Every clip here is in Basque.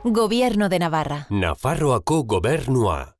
Gobierno de Navarra. Nafarroako gobernua.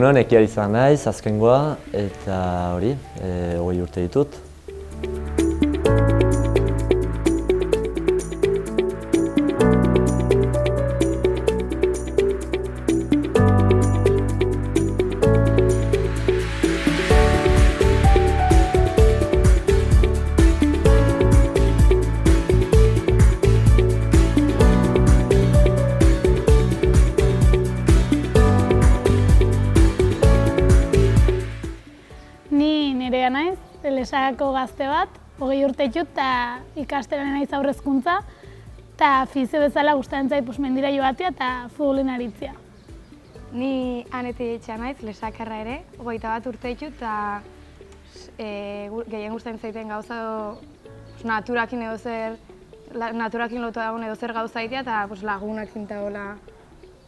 Egunon, ekiar izan naiz, azkengoa, eta hori, 20 urte ditut. Nerea naiz, Lesagako gazte bat, 20 urte ditut eta ikasteran naiz haur hezkuntza eta afizio bezala gustatzen zait mendira joatea eta futbolen aritzea. Ni Anete Etxea naiz, Lesakarra ere, 21 urte ditut eta gehien gustatzen zaiten gauza naturakin lotua dagoen edozer gauza egitea eta lagunekin eta hola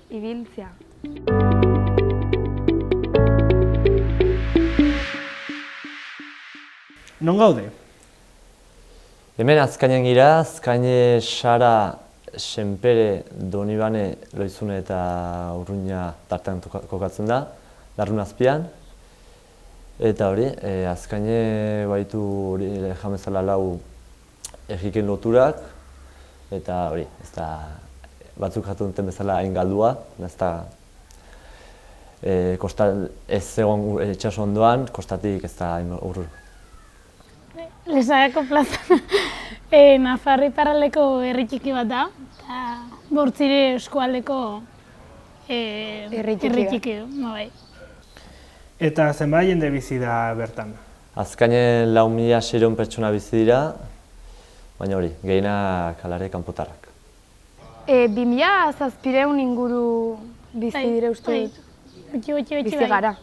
ibiltzea. Non gaude? Hemen Azkainen gira, Azkaine, Sara, Senpere, Donibane, Loizune eta Urruña tartean kokatzen da, Darrun azpian. Eta hori, Azkaine baitu hori jamezala 4 egiken loturak, eta hori, ez da batzuk jatu duten bezala hain galdua, ez da ez egon itxaso ondoan, kostatik ez da hain urrur. Lesagako plaza Nafarro iparraldeko herri txiki bat da, eta Bortzire eskualdeko herri txiki du. Eta zenbat jende bizi da bertan? Azkainen 4.600 pertsona bizi dira, baina hori, gehienak alare kanpotarrak. 2.700 inguru bizi dire uste dut. Bizi gara.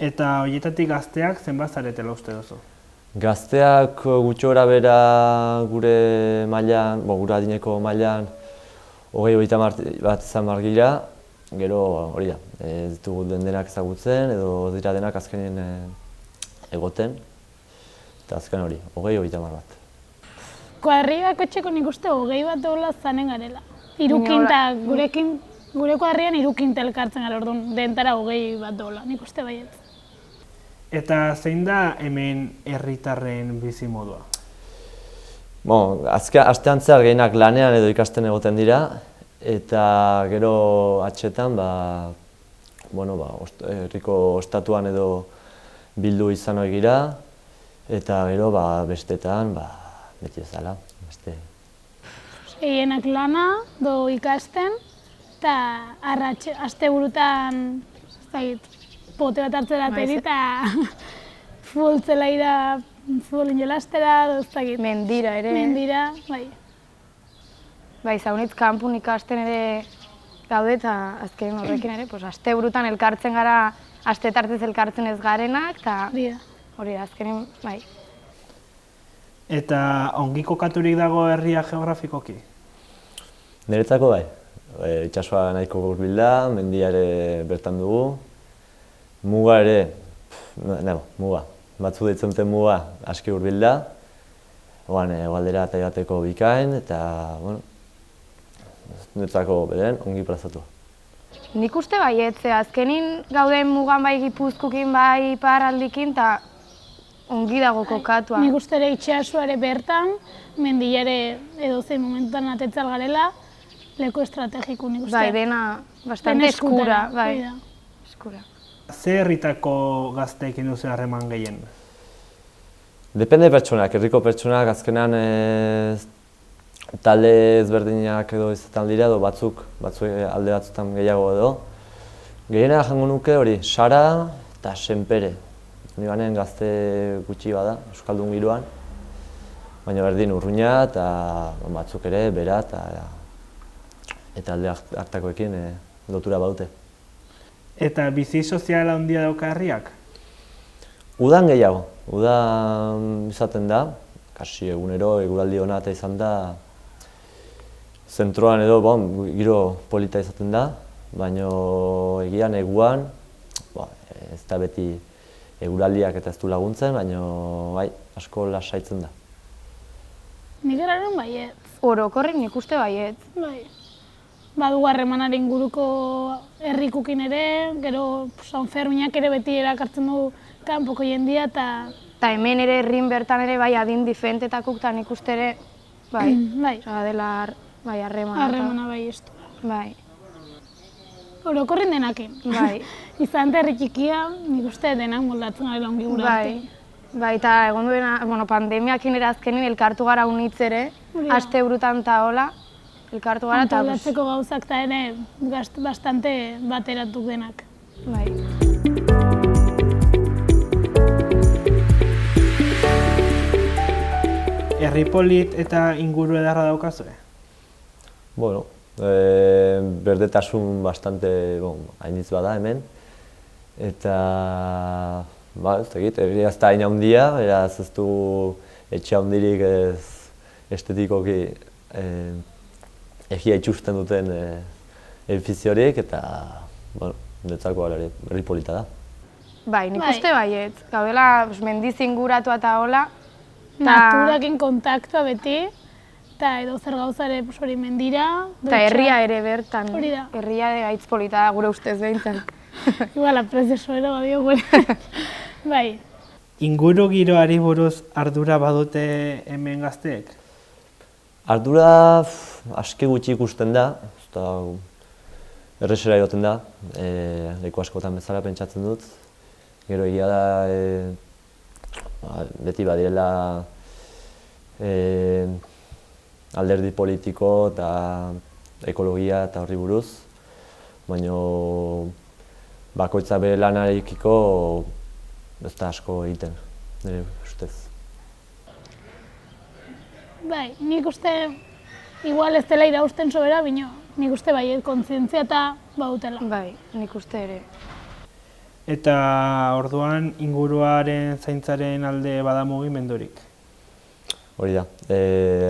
Eta horietatik gazteak zenbat zaretela uste duzu? Gazteak gutxi gorabehera gure mailan, gure adineko mailan 20-30 bat izan behar gira, gero hori da, ez ditugu denak ezagutzen edo dira denak azkenen egoten, eta azken hori, 20-30 bat. Kuadrillako txeko nik uste 20 bat dola zanen garela. Irukinta, gure kuadrian irukinta elkartzen gara, orduan dentara 20 bat dola, nik uste baiet. Eta zein da hemen herritarren bizi modua? Astean zehar gehienak lanean edo ikasten egoten dira, eta gero atxetan, herriko ostatuan edo bildu izan hori gira, eta gero bestetan, beti bezala. Gehienak lana, do ikasten, eta asteburutan, pote bat hartzera ateri eta futbol zelaira, futbolin jolastera, doztakit. Mendira ere. Mendira, bai. Bai, zaunitz kanpun ikasten ere gaude eta azken horrekin ere, asteburutan elkartzen gara, aste tartez elkartzen ez garenak, eta hori azkenen, bai. Eta ongi kokaturik dago herria geografikoki? Niretzako bai. Itsasoa nahiko hurbil da, mendia ere bertan dugu. Muga ere, muga. Batzu deitzen duten muga aski hurbil da. Hegoaldera eta joateko bikain, eta netzako beren ongi plazatua. Nik uste baiet, ze azkenin gauden mugan bai Gipuzkoekin bai iparraldeekin eta ongi dago kokatua. Nik uste ere itxasua ere bertan, mendiare edozein momentutan atetzal garela, leku estrategiko nik uste. Bai, dena bastante eskura, bai. hori da. Eskura. Ze herritako gazteekin duzu harreman gehien? Depende pertsonak, herriko pertsonak azkenan talde ezberdinak edo izaten dira, edo batzuk alde batzutan gehiago edo. Gehiena jango nuke hori, Sara eta Senpere. Nibanen gazte gutxi bada, Euskaldun giroan. Baina berdin Urruña eta batzuk ere, Bera eta alde hartakoekin lotura baute. Eta bizi soziala handia dauka herriak? Udan gehiago, udan izaten da, kasi egunero eguraldi ona eta izan da, zentroan edo giro polita izaten da, baina egian neguan, ez da beti eguraldiak eta ez du laguntzen, baina bai, asko lasaitzen da. Nik eraren baiet. Orokorrik nik uste baiet. Bai. Badugu harremanaren inguruko herrikukin ere, gero San Ferminak ere beti erakartzen du kanpoko jendia eta... Eta hemen ere herrin bertan ere bai adin difentetakuk eta nik uste ere, bai, bai. dela bai harremana. Harremana bai estu. Bai. Orokorrin denakin. Bai. Izan eta herri txikia, nik uste denak moldatzen garela ongi gura arte. Bai, eta egon duena, pandemiakin ere azkenin elkartu gara unitz ere, aste burutan eta hola, elkartu gara eta... Antolatzeko gauzak eta ere bastante bateratuk denak. Bai. Herri polit eta inguru edarra daukazue? Bueno, berdetasun bastante hainitz bada hemen. Eta, ez dakit, herria ez da hain handia, beraz ez du etxe handirik estetikoki egia itxusten duten edifiziorik eta, netzako herri polita da. Bai, nik uste baiet, gaudela mendiz inguratua eta hola. Naturakin kontaktua beti, eta edo zer gauzare hori mendira. Eta herria ere bertan, hori da. Herria ere gaitz polita da gure ustez behintzen. Igual, aprezio ero badio gure. Bai. Inguru giroari buruz ardura badute hemen gazteek? Ardura aski gutxi ikusten da, errexera joten da, leku askotan bezala pentsatzen dut. Gero egia da, beti badirela alderdi politiko eta ekologia eta horri buruz, baina bakoitza bere lanarekiko ez da asko egiten, nire ustez. Bai, nik uste, igual ez dela irausten sobera, baina nik uste bai, kontzientzia eta bautela. Bai, nik uste ere. Eta orduan inguruaren zaintzaren alde bada mugimendurik? Hori da,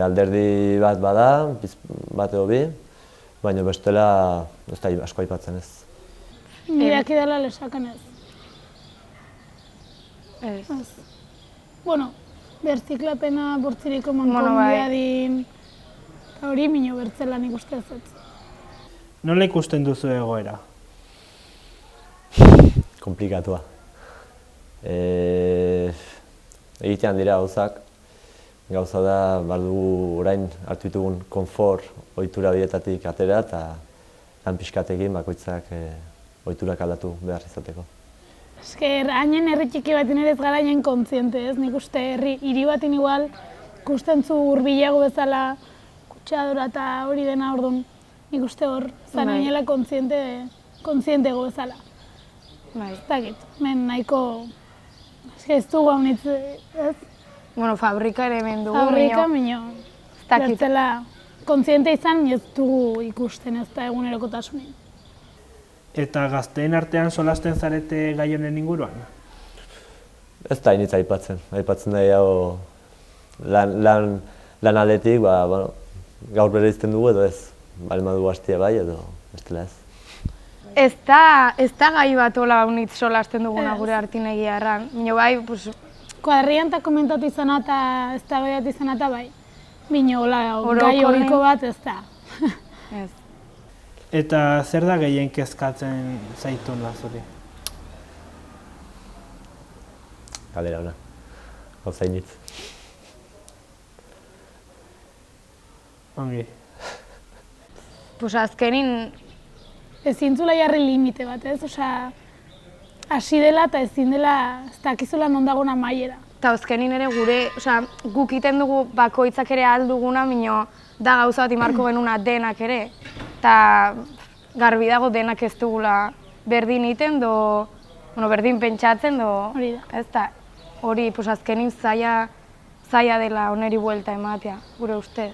alderdi bat bada, bat edo bi, baina bestela ez da asko aipatzen ez. Nireak idala lesakan ez. Ez. Bueno, berziklapena bortziriko mankondiadin, eta hori minio bertzela nik uste ez ez. Nola ikusten duzu egoera? Komplikatua. Egitean dira gauzak, gauza da dugu orain hartu ditugun konfort ohitura horietatik atera eta lan pixkatekin bakoitzak ohiturak aldatu behar izateko. Esker, hainen herri txiki batin ere ez gara hainen kontziente ez, nik uste hiri batin igual ikusten zu hurbilago bezala kutsadora eta hori dena orduan nik uste hor zan hainela kontzientego bezala. Bai. Ez dakit, men nahiko, ez dugu haunitz, ez? Bueno, fabrika ere hemen dugu, Fabrika, minio, bertzela kontziente izan ez dugu ikusten ez da egunerokotasunin. Eta gazteen artean solasten zarete gai honen inguruan? Ez da hainitz aipatzen da gehiago lan aldetik, gaur bere izten dugu edo ez, balma dugu hastia bai edo bestela ez. Ez da gai bat hola unitz solasten duguna gure artin egia erran. Bino bai, pues... Kuadrian eta komentatu izan eta ez da baiat izan eta bai. Bino, gai horiko bat ez da. Ez. Eta zer da gehien kezkatzen zaitun zuri? Galera ona, gauza initz. Ongi. Pues azkenin, Ezin zula jarri limite bat, ez? Osea, hasi dela eta ezin dela, ez dakizula non dagoen amaiera. eta azkenin ere guk iten dugu bakoitzak ere ahal duguna, mino da gauza bat imarko genuna denak ere. Eta garbi dago denak ez dugula berdin iten, berdin pentsatzen, Hori da. ez da, hori pues azkenin zaila dela oneri buelta ematea, gure ustez.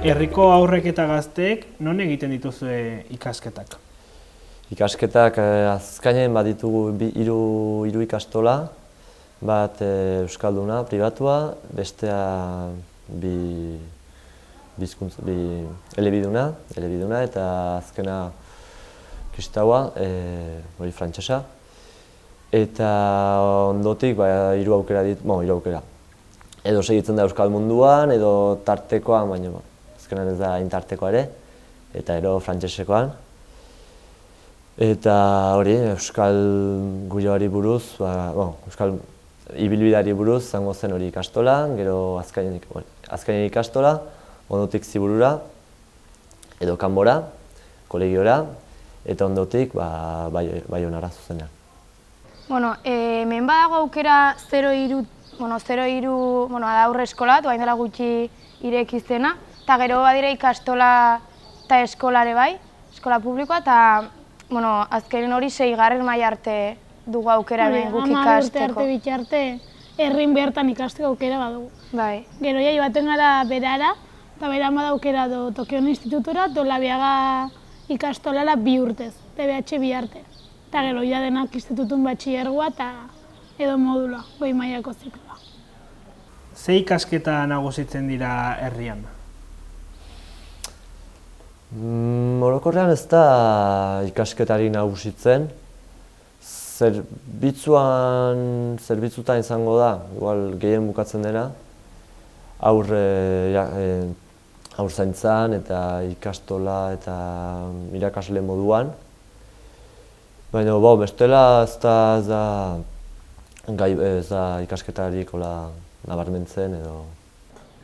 Herriko haurrek eta gazteek non egiten dituzue ikasketak? Ikasketak azkainen baditugu hiru ikastola, bat euskalduna, pribatua, bestea bi elebiduna eta azkena kristaua, hori frantsesa. Eta ondotik hiru aukera. Edo segitzen da euskal munduan, edo tartekoan, baina azkenan ez da intartekoa ere, eta ero frantsesekoan. Eta hori, euskal guioari buruz, euskal ibilbideari buruz zango zen hori ikastola, gero azkainen ikastola, ondotik Ziburura, edo Kanbora, kolegiora, eta ondotik Baionara zuzenean. Hemen badago aukera 0-3 aurre eskola, oain dela gutxi ireki zena, eta gero badira ikastola eta eskolare bai, eskola publikoa, eta azkenin hori 6. maila arte dugu aukera hemen guk ikasteko. 10 urte arte bitarte, herrin bertan ikasteko aukera badugu. Bai. Gero joaten gara Berara, eta beran bada aukera Tokion institutura, Labiaga ikastolara 2 urtez, TBH 2 arte. Eta gero denak institutun batxillergoa eta edo modula, goi mailako zikloa. Ze ikasketa nagusitzen dira herrian? Orokorrean ez da ikasketari nagusitzen. Zerbitzutan izango da, igual gehien bukatzen dena, haurzaintzan eta ikastola eta irakasle moduan. Baina bestela ez da ikasketarik nabarmentzen edo...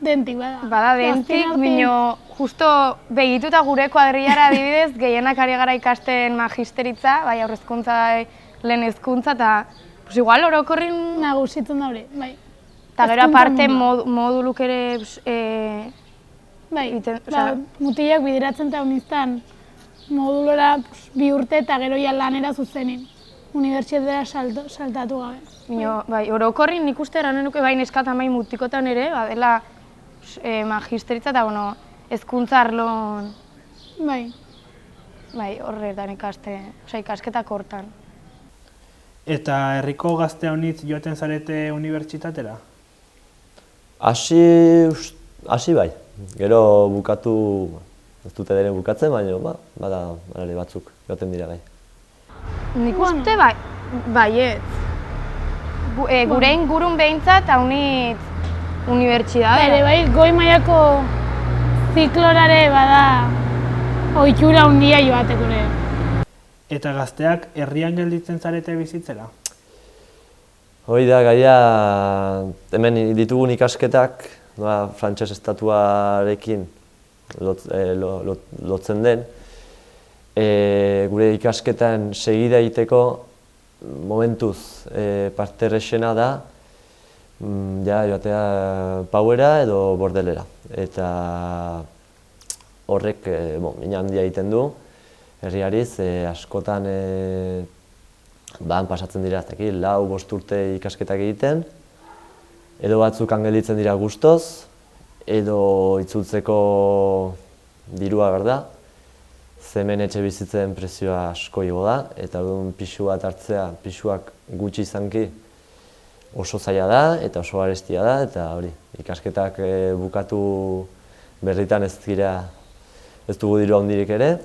Dentik bada. Bada dentik, baina justo begituta gure kuadrillara adibidez, gehienak ari gara ikasten magisteritza, bai aurrezkuntza, lehen hezkuntza, eta igual orokorrin nagusitzen da hori, bai. Eta gero aparte moduluk ere... Mutilak bideratzen eta honiztan modulora 2 urte eta gero lanera zuzenin. Unibertsitatera saltatu gabe. Bai, orokorrin nik uste eranen nuke bai neskatan bai mutikotan ere, badela magisteritza eta hezkuntza arloan. Bai. Bai, horretan ikasketak hortan. Eta herriko gazte honitz joaten zarete unibertsitatera? Hasi bai. Gero bukatu, ez dute dene bukatzen, baina bada batzuk joaten dira bai. Nik uste baietz. Gure ingurun behintzat, haunitz unibertsitatera. Bere bai, goi mailako ziklorare bada ohitura handia joateko ere. Eta gazteak herrian gelditzen zarete bizitzera? Hori da, gaia, hemen ditugun ikasketak, frantses estatuarekin lotzen den. Gure ikasketan segida egiteko momentuz parte errexena da joatea Pauera edo Bordelera. Eta horrek min handia egiten du herriariz, askotan pasatzen dira 4-5 urte ikasketak egiten, edo batzuk gelditzen dira gustoz, edo itzultzeko dirua behar da. Hemen etxe bizitzen prezioa asko igo da, eta pisu bat hartzea, pisuak gutxi izanki oso zaila da, eta oso garestia da, eta hori, ikasketak bukatu berritan ez dugu diru handirik ere,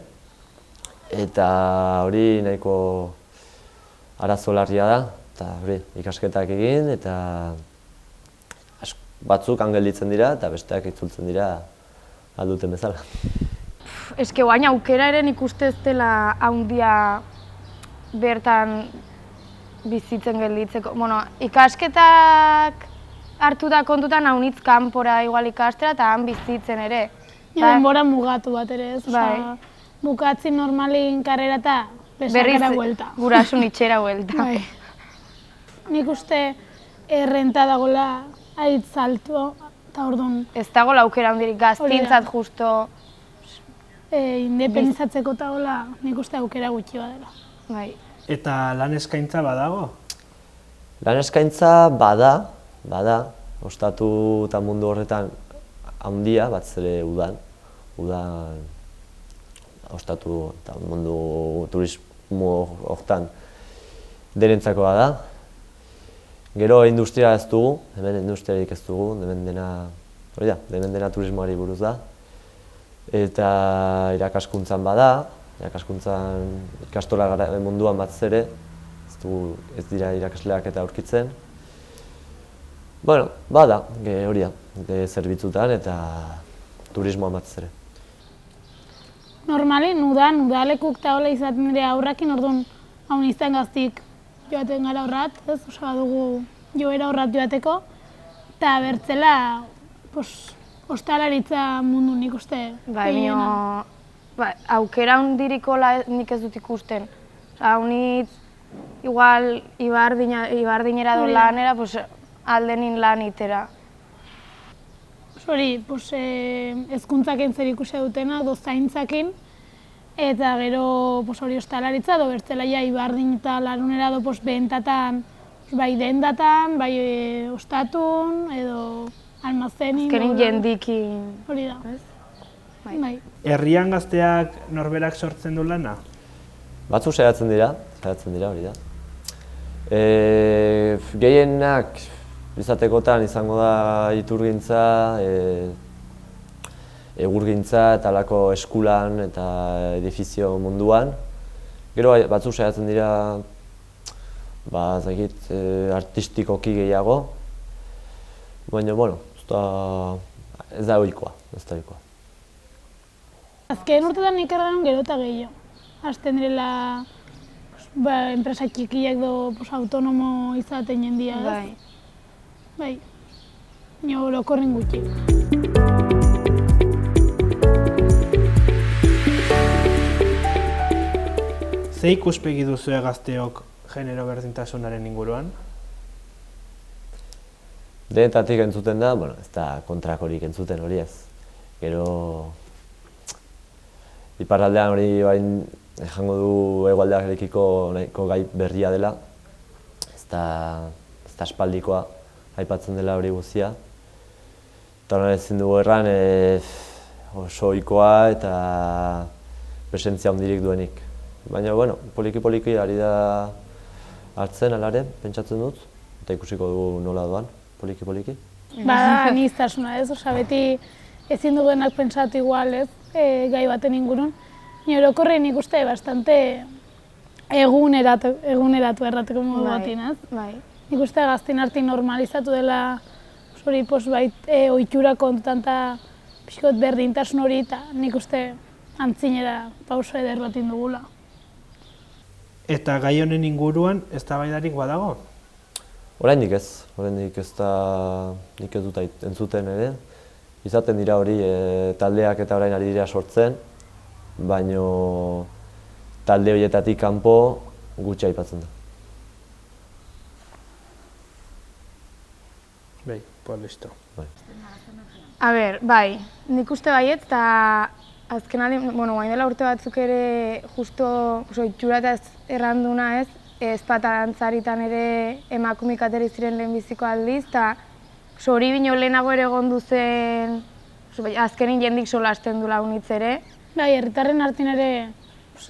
eta hori nahiko arazo larria da, eta hori, ikasketak egin, eta batzuk han gelditzen dira eta besteak itzultzen dira alduten bezala. Eske guain aukera ere nik uste ez dela handia bertan bizitzen gelditzeko. Bueno, ikasketak hartu da kontutan haunitz kanpora igual ikastera eta han bizitzen ere. Denbora mugatu bat ere ez, Bai. bukatzi normalin karrera eta besakera buelta. Gurasun itxera buelta. Bai. Nik uste errenta dagoela aitz altu, eta orduan Ez dago aukera handirik gaztintzat justo. independizatzeko dagoela nik uste aukera gutxi badela. Bai. Eta lan eskaintza badago? Lan eskaintza bada, ostatu eta mundu horretan handia, batez ere udan ostatu eta mundu turismo horretan denentzakoa da. Gero industria ez dugu, hemen industriarik ez dugu, hemen dena turismoari buruz da. Eta irakaskuntzan bada, ikastola munduan batez ere, ez dira irakasleak eta aurkitzen. Bueno, bada, hori da, zerbitzutan eta turismoan batez ere. Normalin, udalekuk eta hola izaten dira aurrakin, orduan hau izan gaztik joaten gara horrat, ez? Osa badugu joera horrat joateko, eta bertzela, ostalaritza mundu nik uste. Bai, aukera hundirikola nik ez dut ikusten. Haunitz, igual, ibardinera du lanera, aldenin lan itera. Hori, hezkuntzakin zer ikusi dutena, zaintzakin, eta gero hori ostalaritza, bertzela ibardin eta lanunera bentatan, bai dendatan, bai ostatun, edo almazenin. Azkenin jendikin. Hori da. Bai. Herrian gazteak norberak sortzen du lana? Batzuk saiatzen dira, hori da. Gehienak izatekotan izango da iturgintza, egurgintza eta halako eskulan eta edifizio munduan. Gero batzuk saiatzen dira artistikoki gehiago, baina, ez da ohikoa. Azken urtetan ikerran gero eta gehiago. Hasten direla enpresa txikiak autonomo izaten jendia, ez? Bai. Nio orokorren gutxi. Ze ikuspegi duzue gazteok genero berdintasunaren inguruan? Denetatik entzuten da, ez da kontrakorik entzuten hori ez. Gero iparraldean hori bain jango du hegoaldearekiko nahiko gai berria dela. Ez da aspaldikoa aipatzen dela hori guztia. Eta hori ezin dugu erran oso ohikoa eta presentzia handirik duenik. Baina, poliki-poliki ari da hartzen alare, pentsatzen dut, eta ikusiko dugu nola doan, poliki-poliki. Bada aniztasuna ez, beti ezin duguenak pentsatu igual ez, gai baten ingurun. Ni orokorren ikuste bastante eguneratu errateko modu batin, ez? Bai. Nik uste gaztin arti normalizatu dela hori ohitura kontutan eta pixkot berdintasun hori eta nik uste antzinera pauso eder bat indugula. Eta gai honen inguruan eztabaidarik badago? Oraindik ez da nik ez dut entzuten ere. Izaten dira hori taldeak eta orain ari dira sortzen, baino talde horietatik kanpo gutxi aipatzen da. Listo. A ber, bai, nik uste baiet, eta azkenaldi, guain dela urte batzuk ere justo itxura eta erranduna ez, ezpatantzaritan ere emakumik ateri ziren lehenbiziko aldiz, eta hori bino lehenago ere egondu zen, azkenin jendik solasten du lagunitz ere. Bai, herritarren artin ere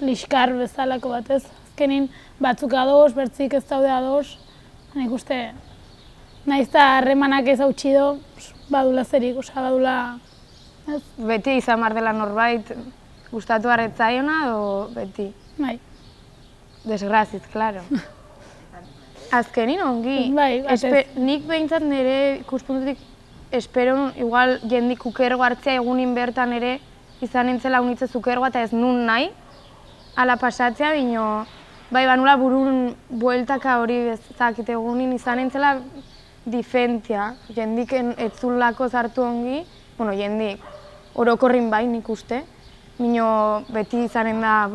liskar bezalako bat ez, azkenin batzuk ados, bertzik ez daude ados, nik uste nahiz eta harremanak ez hautsi do, badula zerik, badula... Beti izan behar dela norbait gustatu harretzaiona, edo beti? Bai. Desgraziz, klaro. Azkenin ongi. Bai, batez. Nik behintzat nire ikuspuntutik espero, igual jendik ukergo hartzea egunin bertan ere izan nintzela unitze zukergoa eta ez nun nahi, ala pasatzea, bino, bai, banula burun bueltaka hori bezakite egunin izan nintzela difentia, jendik etzulako zartu ongi, bueno, jendik, orokorrin bai nik uste, bino beti izanen da,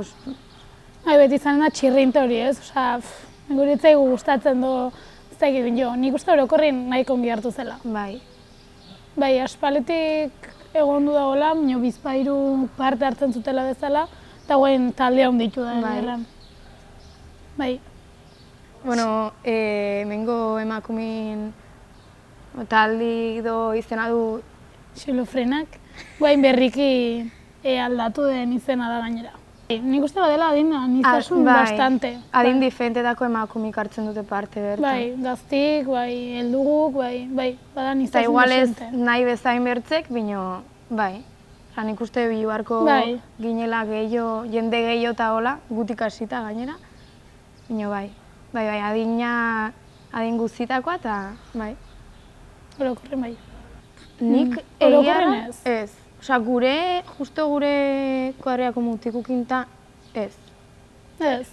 Beti izanen da txirrinte hori ez, osea, guritzaigu gustatzen du, ez da egin jo, nik uste orokorrin nahiko ongi hartu zela. bai. Bai, aspaletik egon du dagoela, bino bizpahiru parte hartzen zutela bezala, eta guen taldea hunditu da gerran. Bai. Bueno, hemengo emakumin taldi do izena du Xilofrenak, guain berriki aldatu den izena da gainera. Nik uste badela adin aniztasun bastante. Adin difentetako emakumik hartzen dute parte bertan. Bai, gaztik, bai, helduguk, bai, bada Eta aniztasun igual ez desente. nahi bezain bertzek, bino, bai. Nik uste biluarko ginela gehiago, jende gehiago eta hola, gutik hasita gainera. Bino, bai, adin guztitakoa eta, bai. Orokorren bai. Nik Orokorren egia ez. Osa, justo gure kuadriako mutikukinta ez. Ez.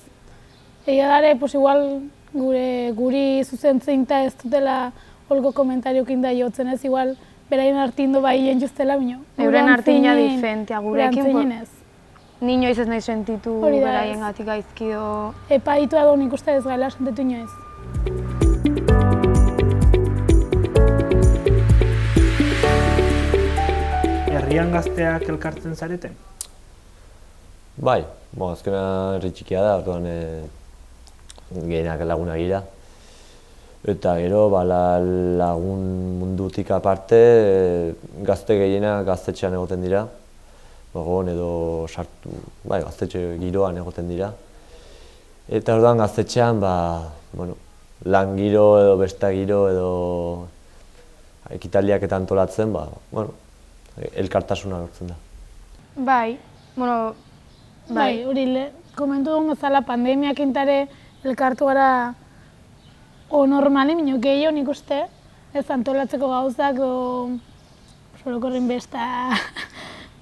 Egia dare, pues igual guri zuzentzinta ez dutela holko komentariokin da jotzen ez, igual beraien artindo bai hien justela bino. Euren artina difentea, gurekin ez. Ni inoiz ez nahi sentitu beraien gatik gaizkido. Epaitua da nik uste ez gaila sentitu inoiz. Herrian gazteak elkartzen zarete? Bai, azkena herri txikia da, orduan gehienak lagunak gira. Eta gero, lagun mundutik aparte, gazte gehienak gaztetxean egoten dira. Gogon edo sartu, bai, gaztetxe giroan egoten dira. Eta orduan gaztetxean, lan giro edo besta giro edo ekitaldiak eta antolatzen, elkartasuna lortzen da. Bai, bai, hori komentu dugun bezala pandemiak intare elkartu gara normali, minio gehiago nik uste, ez antolatzeko gauzak orokorren bestak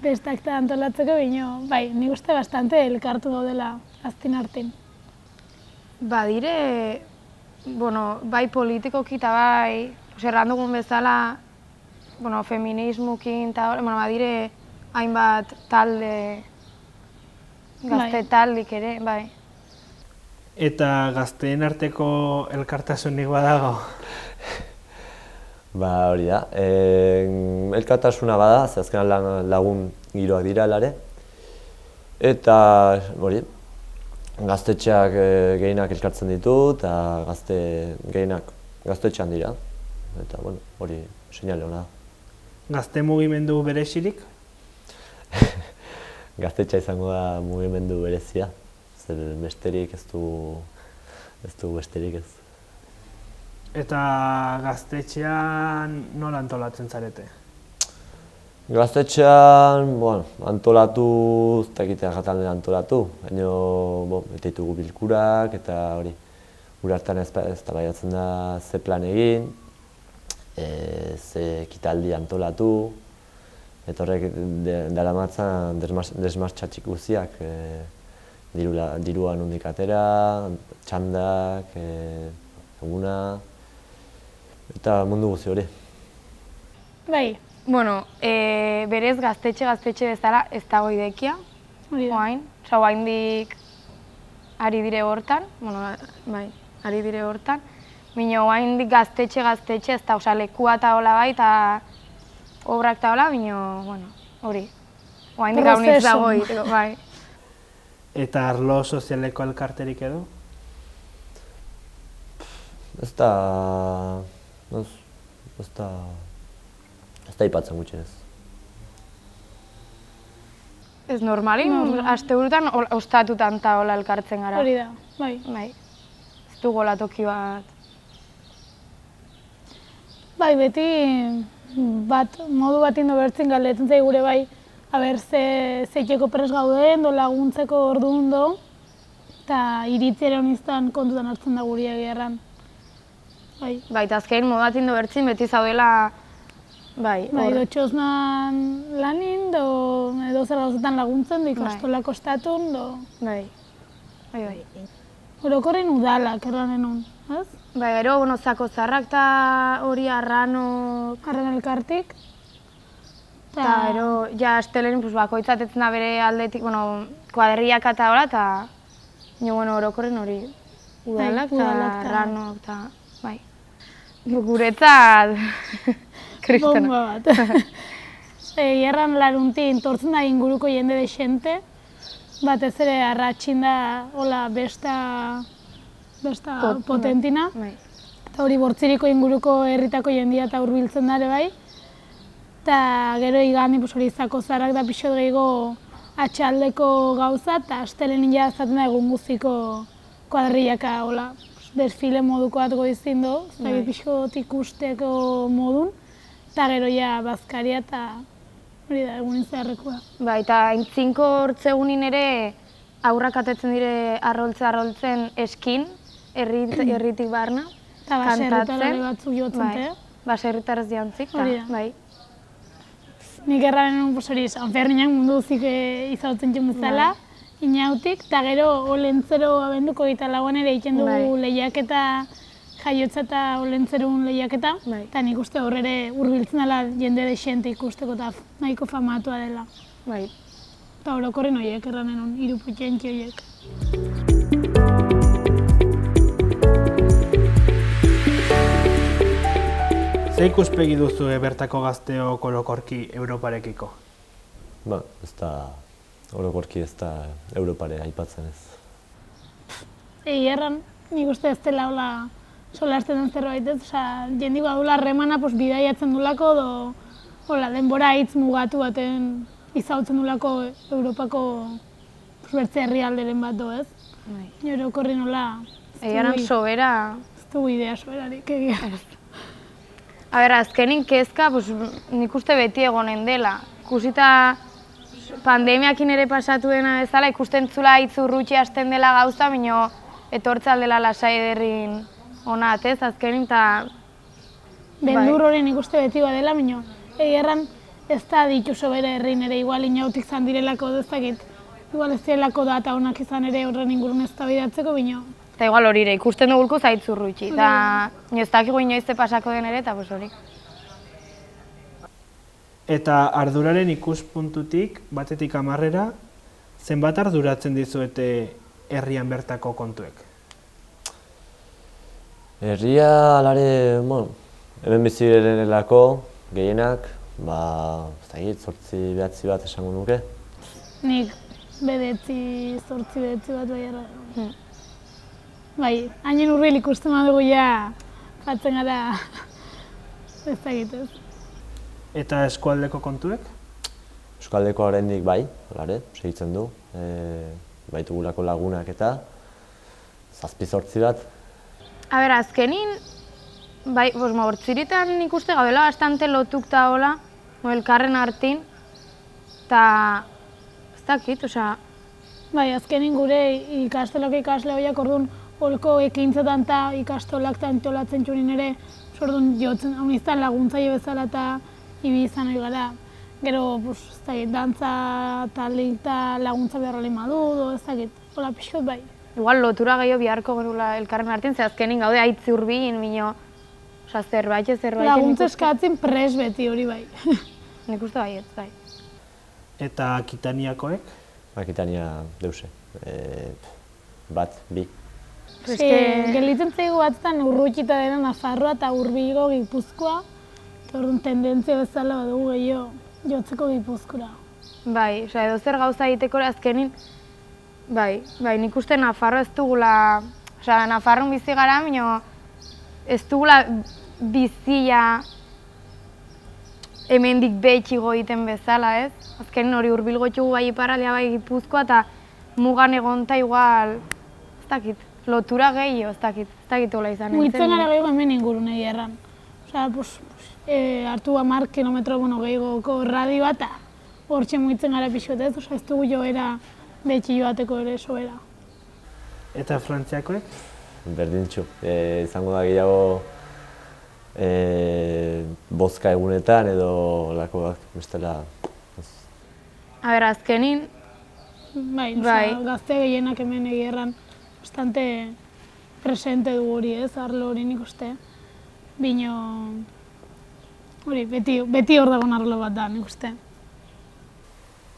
eta antolatzeko, bino, bai, nik uste bastante elkartu daudela aztin artin. Badire, bai politikoki eta bai, erran dugun bezala, feminismukin eta badire hainbat talde, gazte taldik ere, bai. Eta gazteen arteko elkartasunik badago? Hori da, elkartasuna bada, ze azkenan lagun giroak dira helare. Eta hori, gaztetxeak gehienak elkartzen ditu eta gehienak gaztetxean dira. Eta hori seinale hona da. Gazte mugimendu berezirik? Gaztetxa izango da mugimendu berezia, zer besterik ez du besterik ez. Eta gaztetxean nola antolatzen zarete? Gaztetxean, antolatu, ez dakitea jatalden antolatu, baina bete ditugu bilkurak eta hori, gure hartan eztabaidatzen da ze plan egin, ze ekitaldi antolatu, eta horrek daramatzan desmartxatxik guztiak, dirua nondik atera, txandak, eguna, eta mundu guzti hori. Bai. Berez gaztetxe bezala ez dago idekia, oain. Oaindik ari dire hortan, ari dire hortan. Bino, oaindik gaztetxe ez da, lekua eta hola bai, eta obrak eta hola, bino, hori. Oaindik haunitz dago egiteko, bai. Eta arlo sozialeko elkarterik edo? Ez da ipatzen gutxinez. Ez normali, asteburutan ostatutan eta hola elkartzen gara. Hori da, bai. Ez du gola toki bat. Bai, beti modu bat indo bertzen galdetzen zai gure bai, zeiteko pres gauden, laguntzeko orduan do, eta iritziera honiztan kontutan hartzen da guri egia erran. Bai, eta azkein modu bat indo bertzen beti zaudela Bai, Bai, hor. dotxosnan lanin, edo zer gauzetan laguntzen, do ikastola kostatun, Bai. Bai. orokorren udalak erranen hon, ez? Bai, gero, bueno, zako zarrak eta hori arranok, Arren elkartik. eta gero, ja, astelenin, pues, bakoitzatetzen da bere aldetik, bueno, kuadriak eta hola, eta, bueno, orokorren hori udalak eta udalak ta- arranok, eta, bai. Guretzat, kristona. Bomba bat. Erran laruntin, tortzen da inguruko jende de xente, batez ere arratxin da, hola, besta potentina. Bai. Eta hori bortziriko inguruko herritako jendia eta hurbiltzen dare bai. Eta gero igandi hori izako zarrak da pixot gehiago atxaldeko gauza, eta astelenin ja zaten da egun guztiko kuadriaka, hola, desfile moduko bat goizin do, ez pixot ikusteko modun, eta gero ja bazkaria eta hori da egunin zeharrekoa. Bai, eta aintzinko hortzegunin ere aurrak atetzen dire arroltzen eskin, herritik barna, Eta baserritarre batzuk jotzen bai, baserritarrez jantzik, Hori da. bai. Nik erraren hori Sanferminak mundu zik izautzen txun bezala, inautik, eta gero olentzero abenduko 24an ere egiten dugu lehiaketa, jaiotza eta olentzerun lehiaketa, eta nik uste hor ere hurbiltzen dela jende desente ikusteko eta nahiko famatua dela. Bai. Eta orokorren horiek erranen hon, iruputxentxi horiek. Ze ikuspegi duzu bertako gazteok orokorki Europarekiko? Ba, ez da, orokorki ez da Europare aipatzen ez. Erran, nik uste ez dela hola solasten den zerbait ez, jendik badula harremana bidaiatzen dulako, hola, denbora hitz mugatu baten izautzen dulako Europako bertze herrialderen bat do ez. Orokorri nola, Egaran sobera... ez dugu idea soberarik egia. A ber, azkenin kezka, nik uste beti egonen dela. Ikusita pandemiakin ere pasatu dena bezala, ikusten zula itzurrutxe hasten dela gauza, baina etortzal dela lasai ederrin ona atez, azkenin, eta... Beldur hori nik uste beti badela, baina egerran ez da ditu sobera herrin ere, igual inautik zan direlako dezakit. Igual ez direlako data honak izan ere horren ingurun ez da bidatzeko, baina... Eta igual hori ere, ikusten dugulko zaitzurrutxi, eta ez dakigu inoizte pasako den ere, eta hori. Eta arduraren ikuspuntutik, batetik 10era, zenbat arduratzen dizuete herrian bertako kontuek? Herria alare, bueno, hemen bizi direnelako gehienak, ez dakit, 8-9 bat esango nuke. Nik 8-9 bat bai erra. Bai, hainen hurbil ikusten badugu ja batzen gara ez dakitez. Eta eskualdeko kontuek? Euskaldeko oraindik bai, alare, segitzen du. Baitugulako lagunak eta 7-8 bat. A ber, azkenin, bai, hortziritan ikuste gaudela bastante lotuk eta hola, elkarren hartin, eta ez dakit, osea... Bai, azkenin gure ikastolako ikasle horiak orduan holko ekintzetan eta ikastolak eta antolatzen txunin ere, orduan jotzen, hau izan laguntzaile bezala eta ibi izan hori gara. Gero, ez dakit, dantza talik eta laguntza behar olin madu, ez dakit, hola pixkot bai. Igual lotura gehiago biharko genula elkarren hartin, ze azkenin gaude aitzi hurbilin, bino, osea, zerbait. Laguntza eskatzen pres beti hori bai. Nik uste baietz, bai. Eta Akitaniakoek? Akitania deuse, bat, bi. Gelditzen zaigu batzutan urrutxita dena Nafarroa eta Hurbilgo Gipuzkoa, eta orduan tendentzia bezala badugu gehiago jotzeko Gipuzkora. Bai, osea, edo zer gauza egiteko azkenin, bai, nik uste Nafarro ez dugula, osea, Nafarron bizi gara, baina ez dugula bizia hemendik betxigo egiten bezala, ez? Azkenin hori Hurbilgo txugu bai iparraldea bai Gipuzkoa, eta mugan egonta igual, ez dakit, lotura gehiago, ez dakit hola izan. Muitzen gara gehiago hemen ingurun egia erran. Osea, hartu 10 kilometro gehiagoko radio bat, hortxe muitzen gara pixkotez, osea, ez dugu joera betxi joateko ere sobera. Eta Frantziakoek? Berdintxu, izango da gehiago bozka egunetan edo lakoak bestela. A ber, azkenin, Bai, Bai. gazte gehienak hemen egierran bastante presente du hori, ez, arlo hori nik uste. Bino, hori, beti hor dagoen arlo bat da, nik uste.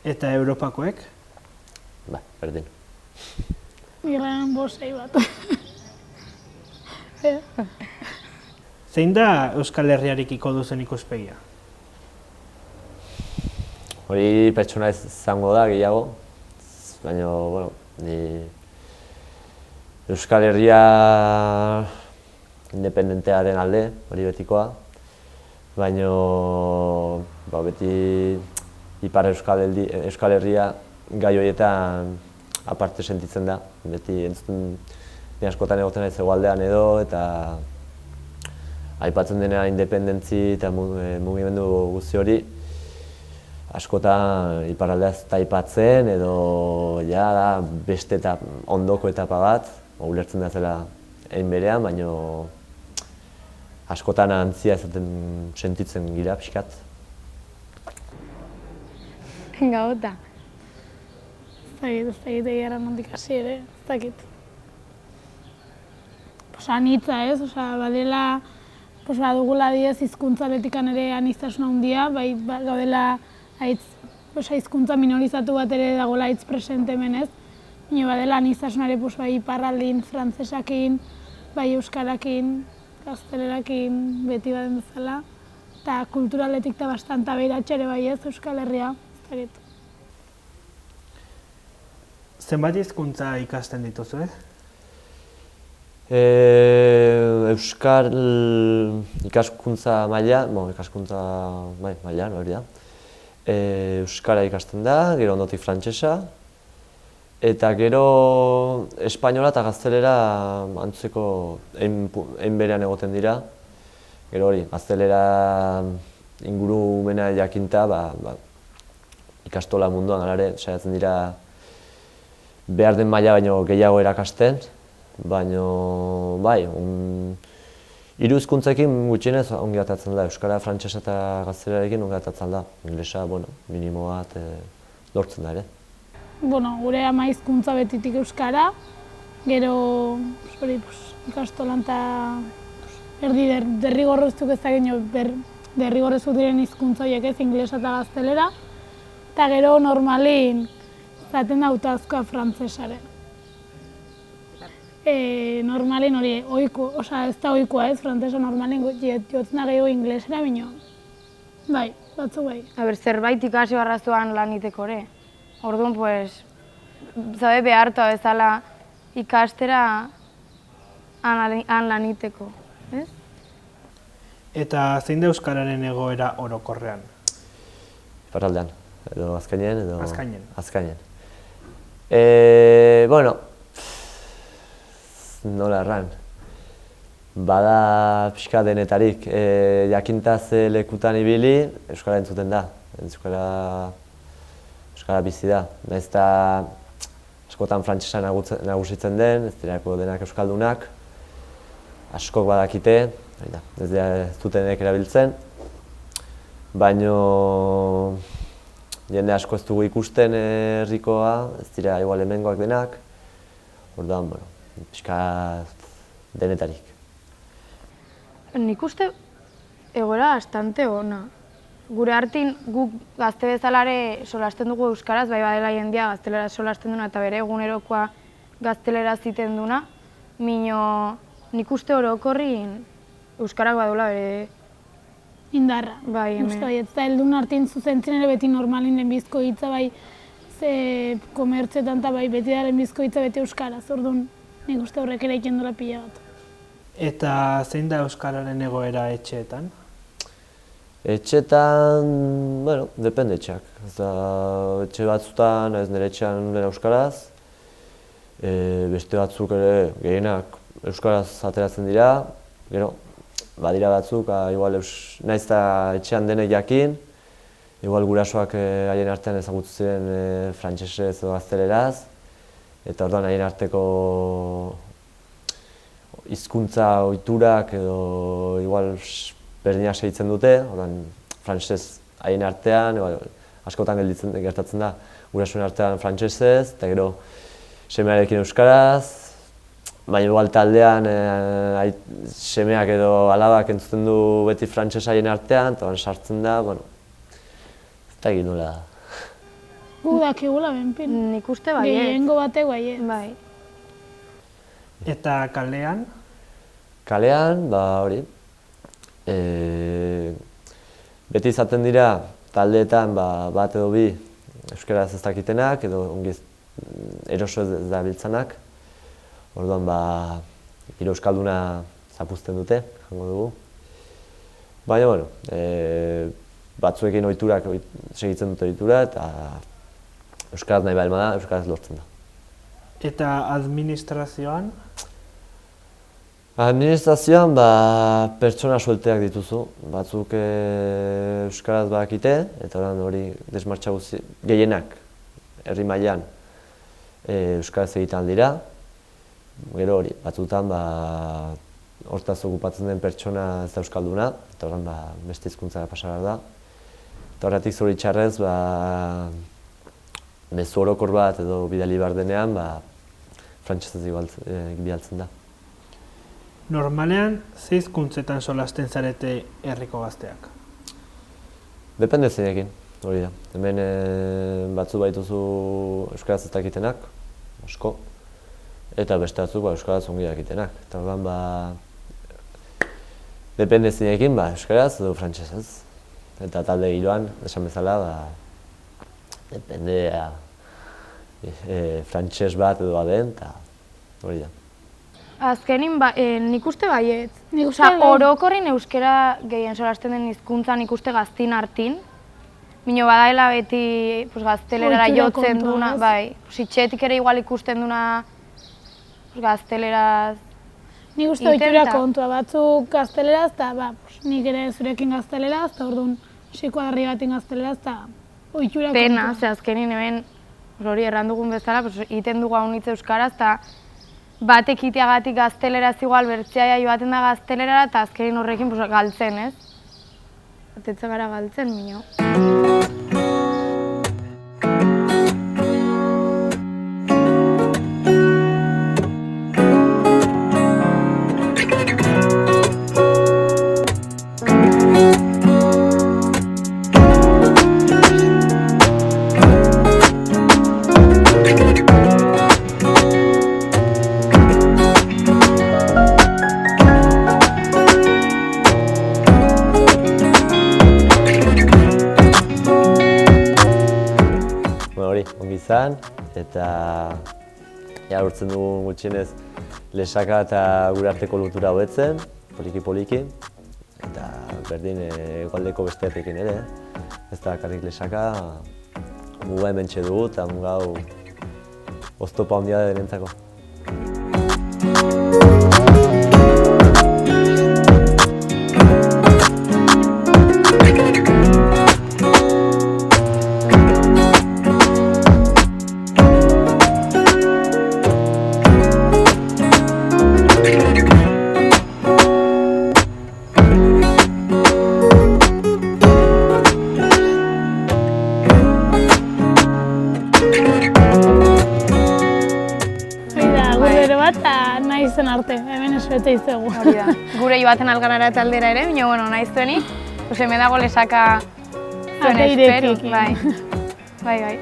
Eta Europakoek? Ba, berdin. Irren bosei bat. Zein da Euskal Herriarekiko duzen ikuspegia? Hori pertsona izango da gehiago, baina, bueno, ni Euskal Herria independentearen alde, hori betikoa, baina beti Ipar Euskal Herria gai horietan aparte sentitzen da. Beti entzuten ni askotan egoten naiz hegoaldean edo, eta aipatzen dena independentzi eta mugimendu guzti hori, askotan iparraldea ez da aipatzen edo ja da beste eta ondoko etapa bat, ulertzen da zela egin berean, baina askotan antzia ezaten sentitzen gira pixkat. gauta. Ez dakit egia nondik hasi ere, ez dakit. Anitza ez, badela, badugula diez hizkuntzaletikan ere aniztasuna handia, bai gaudela hizkuntza minorizatu bat ere dagoela hitz presente hemen ez, baina badela aniztasunare bai iparraldin, frantzesakin, bai euskarakin, gaztelerakin, beti baden bezala, eta kulturaletik eta bastante aberatxe ere bai ez Euskal Herria, ez dakit. Zenbat hizkuntza ikasten dituzu, Euskal ikaskuntza maila, maila, hori da. Euskara ikasten da, gero ondotik frantsesa, eta gero espainola eta gaztelera antzeko egin berean egoten dira. Gero hori, gaztelera ingurumena jakinta, ikastola munduan alare saiatzen dira behar den maila baino gehiago erakasten, baina bai, hiru hizkuntzekin gutxienez ongi atatzen da, euskara, frantsesa eta gaztelerarekin ongi atatzen da. Inglesa, minimo bat lortzen da ere. Gure ama hizkuntza betitik euskara, gero ikastolan eta erdi derrigorreztuk ez da derrigorreztuk diren hizkuntza horiek ez, inglesa eta gaztelera, eta gero normalin zaten da hautazkoa frantsesaren. Normalin hori ez da ohikoa ez, frantsesa normalin jotzen da gehiago inglesera bino. Bai, batzu bai. A ber, zerbait ikasi barrazuan laniteko ere. Orduan, zabe behartua bezala ikastera han laniteko, ez? Eta zein da euskararen egoera orokorrean? Iparraldean, edo Azkainen edo... Azkainen. Nola erran. Bada pixka denetarik, jakinta ze lekutan ibili, euskara entzuten da. Euskara bizi da. Nahiz eta askotan frantsesa nagusitzen den, ez dirako denak euskaldunak, askok badakite, ez dutenek erabiltzen, baina jende asko ez dugu ikusten herrikoa, ez dira igual hemengoak denak, orduan, pixka denetarik. Nik uste egoera bastante ona. Gure artin guk gazte bezalare solasten dugu euskaraz, bai badela jendia gaztelera solasten duna eta bere egunerokoa gaztelera ziten duna, mino nik uste orokorrin euskarak badula bere indarra. Bai, hemen. Uste bai, ez da heldun artin zuzentzen ere beti normalin lehenbizko hitza bai, ze komertzetan eta bai beti da lehenbizko hitza beti euskaraz, orduan nik uste horrek ere iken dola pila bat. Eta zein da euskararen egoera etxeetan? Etxetan, depende etxeak. Etxe batzutan, ez nire etxean dena euskaraz, beste batzuk ere gehienak euskaraz ateratzen dira, gero, badira batzuk, igual nahiz eta etxean denek jakin, igual gurasoak haien artean ezagutu ziren frantsesez edo gazteleraz, eta orduan haien arteko hizkuntza ohiturak edo igual berdinak segitzen dute, orduan frantses haien artean, askotan gertatzen da, gurasoen artean frantsesez, eta gero semearekin euskaraz, baina igual taldean semeak edo alabak entzuten du beti frantses haien artean, eta sartzen da, bueno, ez da egin nola. Gu dakigula benpin. Nik uste baiet. Gehiengo batek baiet. Bai. Eta kalean? Kalean, hori, beti izaten dira taldeetan bat edo bi euskaraz ez dakitenak edo ongi eroso ez dabiltzanak. Orduan, giro euskalduna zapuzten dute, jango dugu. Baina, bueno, batzuekin ohiturak segitzen dute ohitura eta euskaraz nahi baldin bada, euskaraz lortzen da. Eta administrazioan? Administrazioan pertsona suelteak dituzu, batzuk euskaraz badakite, eta hori desmartxa gehienak herri mailan euskaraz egiten dira. Gero hori, batzutan hortaz okupatzen den pertsona ez da euskalduna, eta horren beste hizkuntzara pasa behar da. Eta horretik zoritxarrez, mezu orokor bat edo bidali behar denean, frantsesez bidaltzen da. Normalean, ze hizkuntzetan solasten zarete herriko gazteak? Depende zeinekin, hori da. Hemen batzu baituzu euskaraz ez dakitenak, asko, eta beste batzuk euskaraz ongi dakitenak. Eta orduan, depende zeinekin, euskaraz edo frantsesez. Eta talde giroan, esan bezala, depende frantses bat edo baden, eta hori da. Azkenin, nik uste baiet. Nik uste bai. Orokorrin euskera gehien solasten den hizkuntza nik uste gaztin hartin. Mino badaela beti gaztelerara jotzen duna, bai. Itxetik ere igual ikusten duna gazteleraz. Nik uste ohitura kontua, batzuk gazteleraz, eta nik ere zurekin gazteleraz, eta orduan psikoadarri batin gazteleraz, eta ohitura kontua. Pena, ze azkenin hemen hori errandugun bezala, egiten dugu haunitz euskaraz, eta batek iteagatik gazteleraz igual bertzeaia joaten da gaztelerara, eta azkenin horrekin galtzen, ez? Atetzen gara galtzen, mino. Ongi izan, eta urtzen dugu gutxienez lesaka eta gure arteko lotura hobetzen, poliki-poliki, eta berdin hegoaldeko beste herriekin ere. Ez da bakarrik lesaka, muga hementxe dugu eta muga hau oztopa handia da denentzako. Naizen arte, hemen esbete izegu. Hori da. Gure joaten alganara taldera ere, baina bueno, nahiz zuenik, hemen dago lesaka zuen espero. Bai, bai.